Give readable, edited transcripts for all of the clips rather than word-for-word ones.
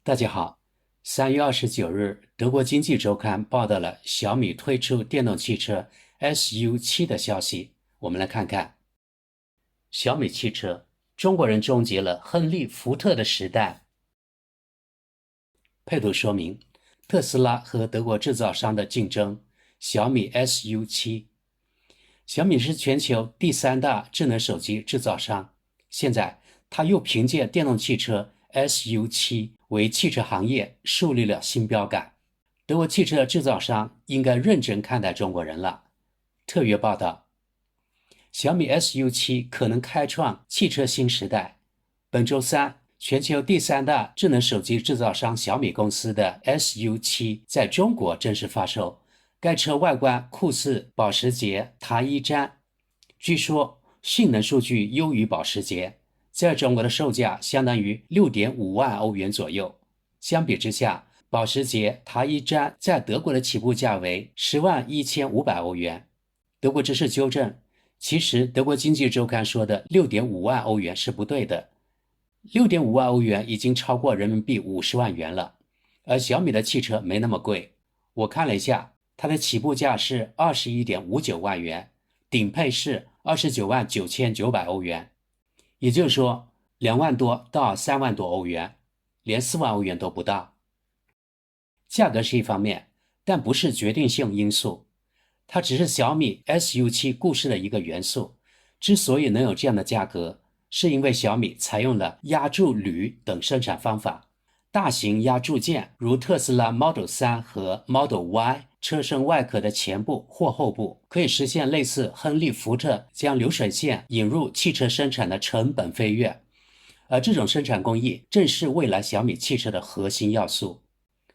大家好，3月29日，德国经济周刊报道了小米推出电动汽车 SU7 的消息。我们来看看小米汽车，中国人终结了亨利·福特的时代。配图说明，特斯拉和德国制造商的竞争，小米 SU7。小米是全球第3大智能手机制造商，现在它又凭借电动汽车 SU7 为汽车行业树立了新标杆。德国汽车制造商应该认真看待中国人了。特约报道，小米 SU7 可能开创汽车新时代。本周三，全球第3大智能手机制造商小米公司的 SU7 在中国正式发售。该车外观酷似保时捷塔伊詹，据说性能数据优于保时捷，在中国的售价相当于 6.5 万欧元左右。相比之下，保时捷塔伊詹在德国的起步价为10万1500欧元。德国知识纠正，其实德国经济周刊说的 6.5 万欧元是不对的。6.5 万欧元已经超过人民币50万元了，而小米的汽车没那么贵。我看了一下，它的起步价是 21.59 万元，顶配是29万9900欧元，也就是说2万多到3万多欧元，连4万欧元都不到。价格是一方面，但不是决定性因素，它只是小米 SU7 故事的一个元素。之所以能有这样的价格，是因为小米采用了压铸铝等生产方法，大型压铸件如特斯拉 Model 3和 Model Y 车身外壳的前部或后部可以实现类似亨利·福特将流水线引入汽车生产的成本飞跃，而这种生产工艺正是未来小米汽车的核心要素。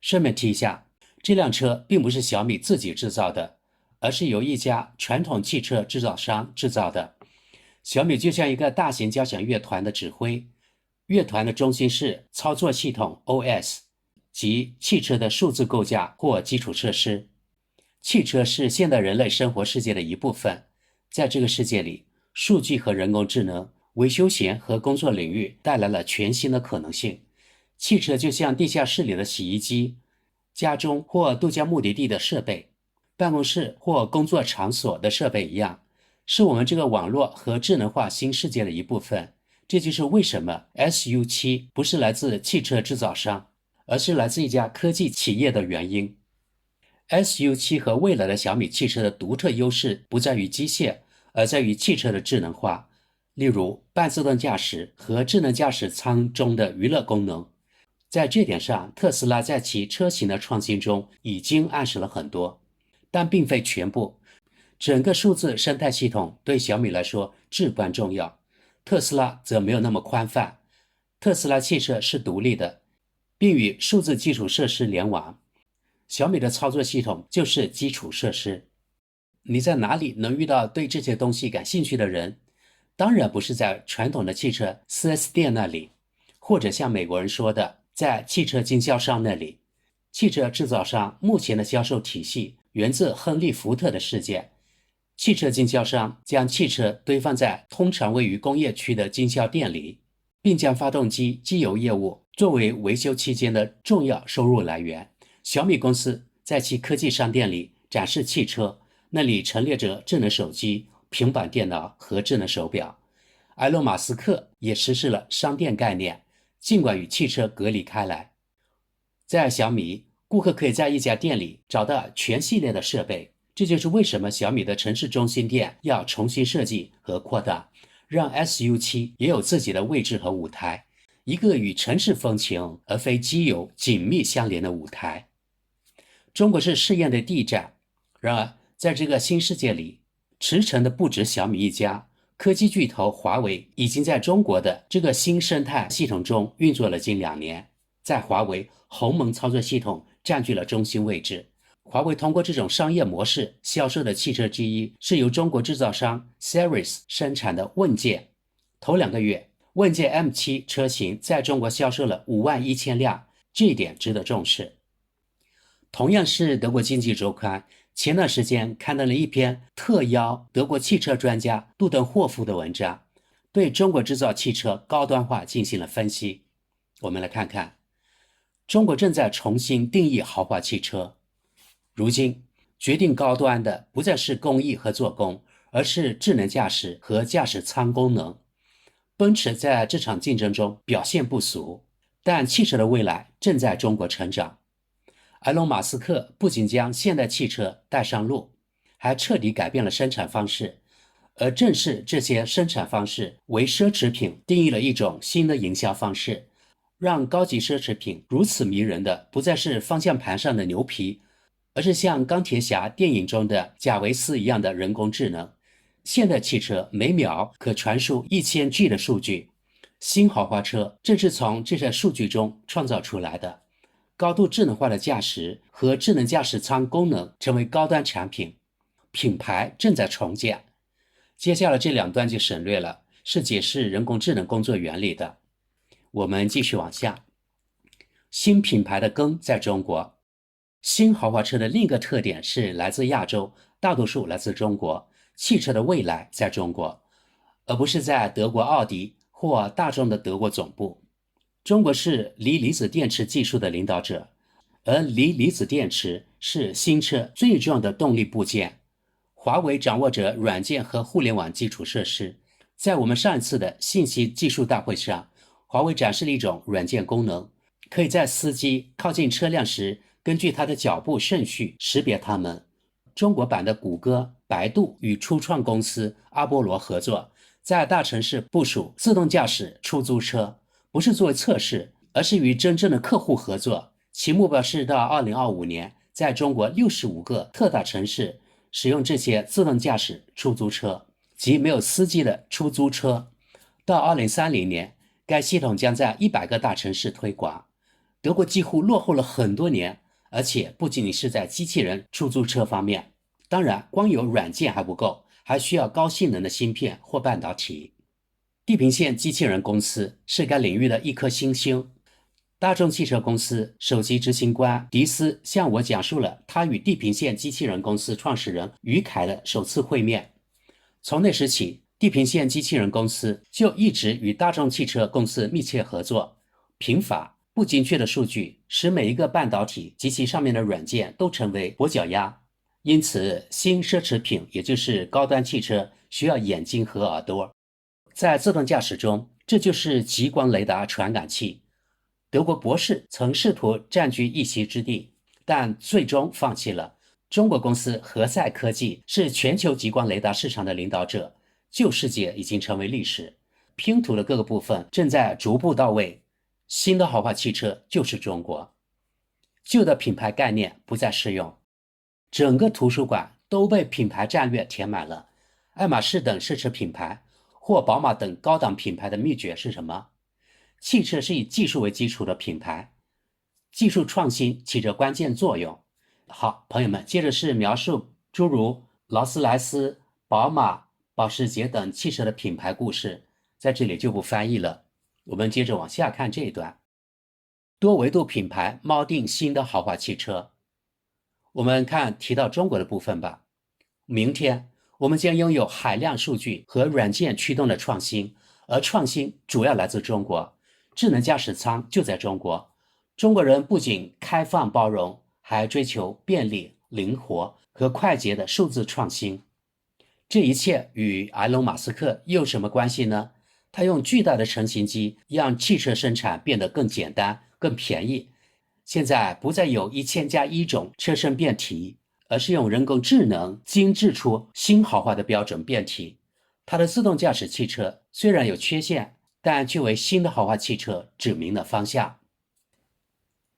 顺便提一下，这辆车并不是小米自己制造的，而是由一家传统汽车制造商制造的。小米就像一个大型交响乐团的指挥，乐团的中心是操作系统 OS， 即汽车的数字构架或基础设施。汽车是现代人类生活世界的一部分，在这个世界里，数据和人工智能为休闲和工作领域带来了全新的可能性。汽车就像地下室里的洗衣机，家中或度假目的地的设备，办公室或工作场所的设备一样，是我们这个网络和智能化新世界的一部分。这就是为什么 SU7 不是来自汽车制造商，而是来自一家科技企业的原因。SU7 和未来的小米汽车的独特优势不在于机械，而在于汽车的智能化，例如半自动驾驶和智能驾驶舱中的娱乐功能。在这点上，特斯拉在其车型的创新中已经暗示了很多，但并非全部。整个数字生态系统对小米来说至关重要，特斯拉则没有那么宽泛。特斯拉汽车是独立的，并与数字基础设施联网。小米的操作系统就是基础设施。你在哪里能遇到对这些东西感兴趣的人？当然不是在传统的汽车 4S 店那里，或者像美国人说的，在汽车经销商那里。汽车制造商目前的销售体系源自亨利·福特的事件。汽车经销商将汽车堆放在通常位于工业区的经销店里，并将发动机机油业务作为维修期间的重要收入来源。小米公司在其科技商店里展示汽车，那里陈列着智能手机、平板电脑和智能手表。埃隆·马斯克也实施了商店概念，尽管与汽车隔离开来。在小米，顾客可以在一家店里找到全系列的设备，这就是为什么小米的城市中心店要重新设计和扩大，让 SU7 也有自己的位置和舞台，一个与城市风情而非机油紧密相连的舞台。中国是试验的第一站，然而在这个新世界里，驰骋的不止小米一家，科技巨头华为已经在中国的这个新生态系统中运作了近2年。在华为，鸿蒙操作系统占据了中心位置。华为通过这种商业模式销售的汽车之一是由中国制造商 Seres 生产的问界。头2个月，问界 M7 车型在中国销售了51000辆，这一点值得重视。同样是德国经济周刊，前段时间刊登了一篇特邀德国汽车专家杜登霍夫的文章，对中国制造汽车高端化进行了分析。我们来看看，中国正在重新定义豪华汽车。如今，决定高端的不再是工艺和做工，而是智能驾驶和驾驶舱功能。奔驰在这场竞争中表现不俗，但汽车的未来正在中国成长。埃隆·马斯克不仅将现代汽车带上路，还彻底改变了生产方式，而正是这些生产方式为奢侈品定义了一种新的营销方式，让高级奢侈品如此迷人的不再是方向盘上的牛皮，而是像钢铁侠电影中的贾维斯一样的人工智能。现代汽车每秒可传输1000G 的数据，新豪华车正是从这些数据中创造出来的。高度智能化的驾驶和智能驾驶舱功能成为高端产品，品牌正在重建。接下来这2段就省略了，是解释人工智能工作原理的。我们继续往下。新品牌的根在中国。新豪华车的另一个特点是来自亚洲，大多数来自中国。汽车的未来在中国，而不是在德国奥迪或大众的德国总部。中国是锂离子电池技术的领导者，而锂离子电池是新车最重要的动力部件。华为掌握着软件和互联网基础设施。在我们上一次的信息技术大会上，华为展示了一种软件功能，可以在司机靠近车辆时，根据他的脚步顺序识别他们。中国版的谷歌、百度与初创公司阿波罗合作，在大城市部署自动驾驶出租车，不是作为测试，而是与真正的客户合作。其目标是到2025年，在中国65个特大城市使用这些自动驾驶出租车，即没有司机的出租车。到2030年，该系统将在100个大城市推广。德国几乎落后了很多年，而且不仅仅是在机器人出租车方面，当然光有软件还不够，还需要高性能的芯片或半导体。地平线机器人公司是该领域的一颗新星。大众汽车公司首席执行官迪斯向我讲述了他与地平线机器人公司创始人于凯的首次会面。从那时起，地平线机器人公司就一直与大众汽车公司密切合作。贫乏不精确的数据使每一个半导体及其上面的软件都成为跛脚鸭，因此新奢侈品也就是高端汽车需要眼睛和耳朵。在自动驾驶中，这就是极光雷达传感器。德国博士曾试图占据一席之地，但最终放弃了。中国公司何塞科技是全球极光雷达市场的领导者，旧世界已经成为历史，拼图的各个部分正在逐步到位。新的豪华汽车就是中国，旧的品牌概念不再适用。整个图书馆都被品牌战略填满了。爱马仕等奢侈品牌或宝马等高档品牌的秘诀是什么？汽车是以技术为基础的品牌，技术创新起着关键作用。好，朋友们，接着是描述诸如劳斯莱斯、宝马、保时捷等汽车的品牌故事，在这里就不翻译了。我们接着往下看这一段。多维度品牌锚定新的豪华汽车。我们看提到中国的部分吧。明天我们将拥有海量数据和软件驱动的创新，而创新主要来自中国。智能驾驶舱就在中国。中国人不仅开放包容，还追求便利、灵活和快捷的数字创新。这一切与埃隆·马斯克又有什么关系呢？他用巨大的成型机让汽车生产变得更简单、更便宜。现在不再有1000+1种车身变体，而是用人工智能精制出新豪华的标准变体。它的自动驾驶汽车虽然有缺陷，但却为新的豪华汽车指明了方向。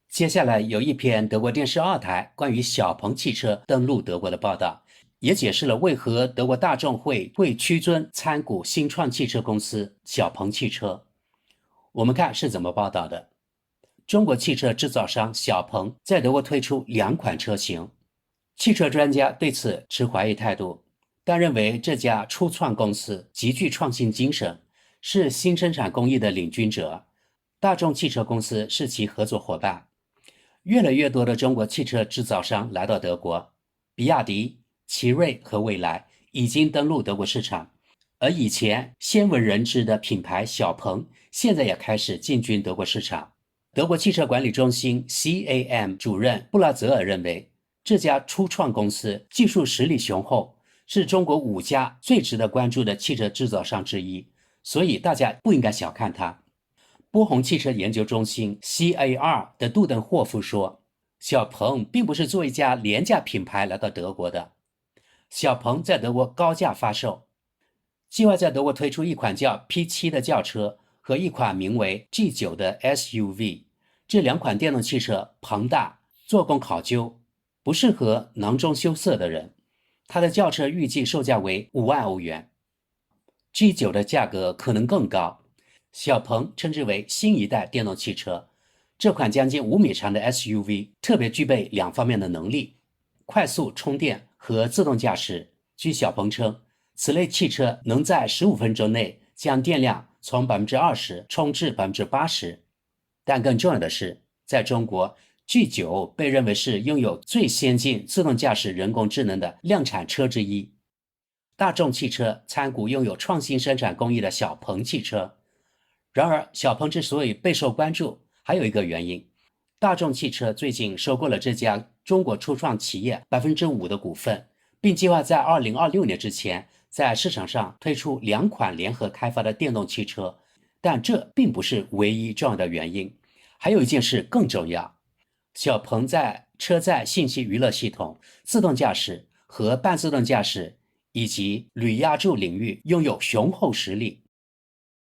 接下来有一篇德国电视2台关于小鹏汽车登陆德国的报道，也解释了为何德国大众会屈尊参股新创汽车公司小鹏汽车。我们看是怎么报道的。中国汽车制造商小鹏在德国推出2款车型，汽车专家对此持怀疑态度，但认为这家初创公司极具创新精神，是新生产工艺的领军者。大众汽车公司是其合作伙伴。越来越多的中国汽车制造商来到德国，比亚迪、奇瑞和蔚来已经登陆德国市场，而以前鲜为人知的品牌小鹏现在也开始进军德国市场。德国汽车管理中心 CAM 主任布拉泽尔认为，这家初创公司技术实力雄厚，是中国5家最值得关注的汽车制造商之一，所以大家不应该小看它。波鸿汽车研究中心 CAR 的杜登霍夫说，小鹏并不是作为一家廉价品牌来到德国的，小鹏在德国高价发售，计划在德国推出一款叫 P7 的轿车和一款名为 G9 的 SUV， 这2款电动汽车庞大，做工考究，不适合囊中羞涩的人。它的轿车预计售价为5万欧元， G9 的价格可能更高。小鹏称之为新一代电动汽车，这款将近5米长的 SUV 特别具备2方面的能力：快速充电和自动驾驶。据小鹏称，此类汽车能在15分钟内将电量从 20% 充至 80%。 但更重要的是，在中国 G9 被认为是拥有最先进自动驾驶人工智能的量产车之一。大众汽车参股拥有创新生产工艺的小鹏汽车。然而，小鹏之所以备受关注，还有一个原因，大众汽车最近收购了这家中国初创企业 5% 的股份，并计划在2026年之前在市场上推出2款联合开发的电动汽车。但这并不是唯一重要的原因，还有一件事更重要，小鹏在车载信息娱乐系统、自动驾驶和半自动驾驶以及铝压铸领域拥有雄厚实力。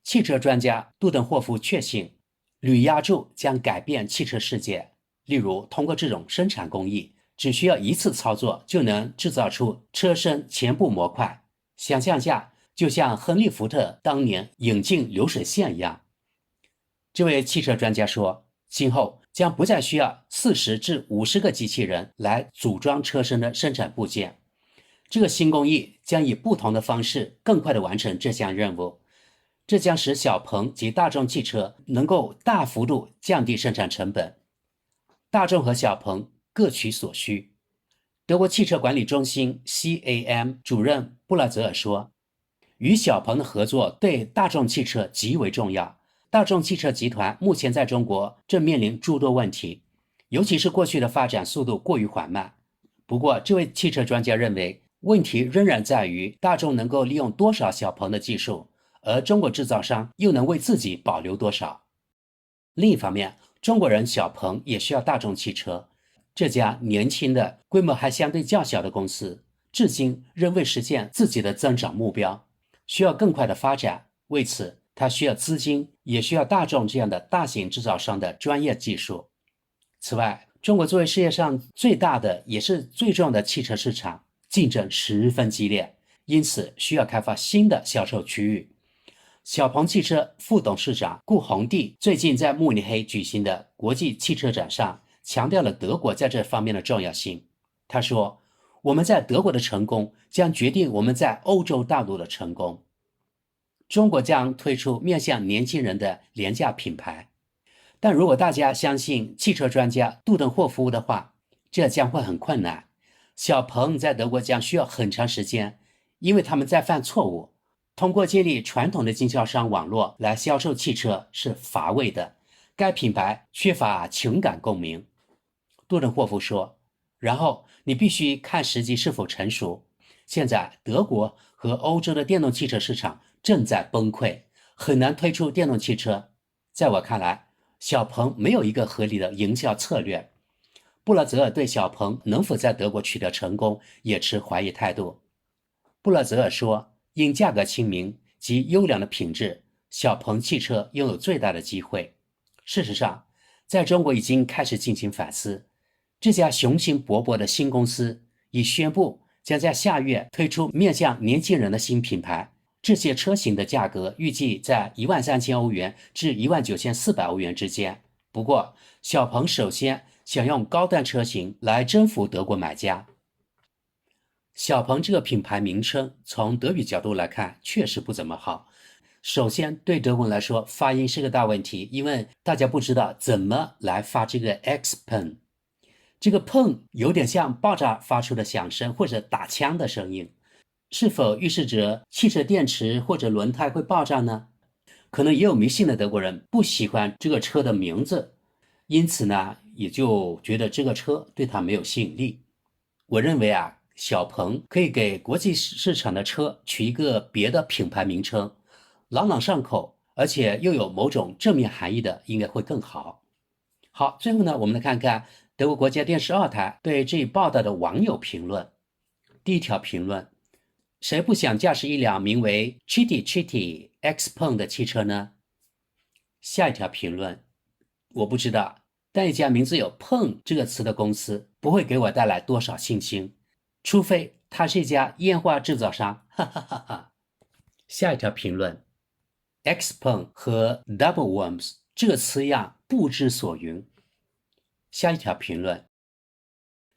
汽车专家杜登霍夫确信，铝压铸将改变汽车世界。例如，通过这种生产工艺，只需要一次操作就能制造出车身前部模块。想象下，就像亨利·福特当年引进流水线一样。这位汽车专家说，今后将不再需要40至50个机器人来组装车身的生产部件。这个新工艺将以不同的方式更快地完成这项任务。这将使小鹏及大众汽车能够大幅度降低生产成本。大众和小鹏各取所需。德国汽车管理中心 CAM 主任布拉泽尔说，与小鹏的合作对大众汽车极为重要。大众汽车集团目前在中国正面临诸多问题，尤其是过去的发展速度过于缓慢。不过，这位汽车专家认为，问题仍然在于大众能够利用多少小鹏的技术，而中国制造商又能为自己保留多少。另一方面，中国人小鹏也需要大众汽车。这家年轻的、规模还相对较小的公司，至今仍未实现自己的增长目标，需要更快的发展。为此，它需要资金，也需要大众这样的大型制造商的专业技术。此外，中国作为世界上最大的也是最重要的汽车市场，竞争十分激烈，因此需要开发新的销售区域。小鹏汽车副董事长顾宏悌最近在慕尼黑举行的国际汽车展上强调了德国在这方面的重要性。他说，我们在德国的成功将决定我们在欧洲大陆的成功。中国将推出面向年轻人的廉价品牌，但如果大家相信汽车专家杜登霍夫的话，这将会很困难。小鹏在德国将需要很长时间，因为他们在犯错误。通过建立传统的经销商网络来销售汽车是乏味的，该品牌缺乏情感共鸣。杜登霍夫说，然后你必须看时机是否成熟。现在德国和欧洲的电动汽车市场正在崩溃，很难推出电动汽车。在我看来，小鹏没有一个合理的营销策略。布拉泽尔对小鹏能否在德国取得成功也持怀疑态度。布拉泽尔说，因价格亲民及优良的品质，小鹏汽车拥有最大的机会。事实上，在中国已经开始进行反思。这家雄心勃勃的新公司已宣布将在下月推出面向年轻人的新品牌。这些车型的价格预计在13000欧元至19400欧元之间。不过，小鹏首先想用高端车型来征服德国买家。小鹏这个品牌名称从德语角度来看确实不怎么好。首先，对德国人来说，发音是个大问题，因为大家不知道怎么来发这个 X-Pen。这个 Pen 有点像爆炸发出的响声或者打枪的声音，是否预示着汽车电池或者轮胎会爆炸呢？可能也有迷信的德国人不喜欢这个车的名字，因此呢，也就觉得这个车对他没有吸引力。我认为啊，小鹏可以给国际市场的车取一个别的品牌名称，朗朗上口，而且又有某种正面含义的，应该会更好。好，最后呢，我们来看看德国国家电视2台对这一报道的网友评论。第一条评论：谁不想驾驶一辆名为 Chitty Chitty XPeng 的汽车呢？下一条评论：我不知道，但一家名字有碰这个词的公司不会给我带来多少信心，除非它是一家烟花制造商，哈哈哈哈。下一条评论 ：XPeng 和 Double Worms 这个词样不知所云。下一条评论：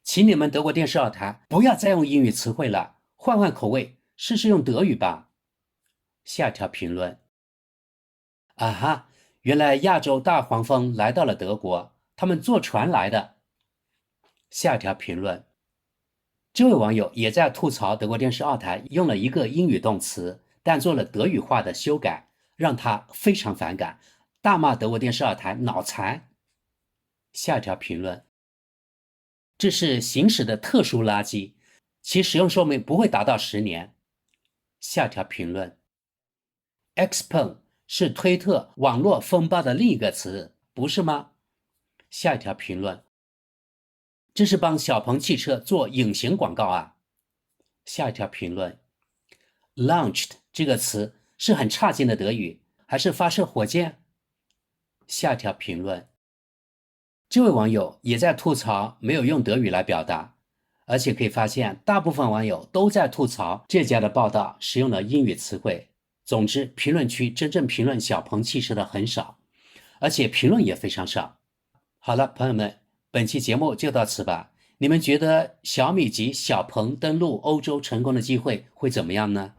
请你们德国电视2台不要再用英语词汇了，换换口味，试试用德语吧。下一条评论：啊哈，原来亚洲大黄蜂来到了德国，他们坐船来的。下一条评论：这位网友也在吐槽德国电视2台用了一个英语动词，但做了德语化的修改，让他非常反感，大骂德国电视2台脑残。下一条评论：这是行驶的特殊垃圾，其使用寿命不会达到10年。下一条评论： XPeng 是推特网络风暴的另一个词，不是吗？下一条评论：这是帮小鹏汽车做隐形广告啊。下一条评论： launched 这个词是很差劲的德语，还是发射火箭？下一条评论：这位网友也在吐槽没有用德语来表达，而且可以发现大部分网友都在吐槽这家的报道使用了英语词汇。总之，评论区真正评论小鹏汽车的很少，而且评论也非常少。好了，朋友们，本期节目就到此吧。你们觉得小米及小鹏登陆欧洲成功的机会会怎么样呢？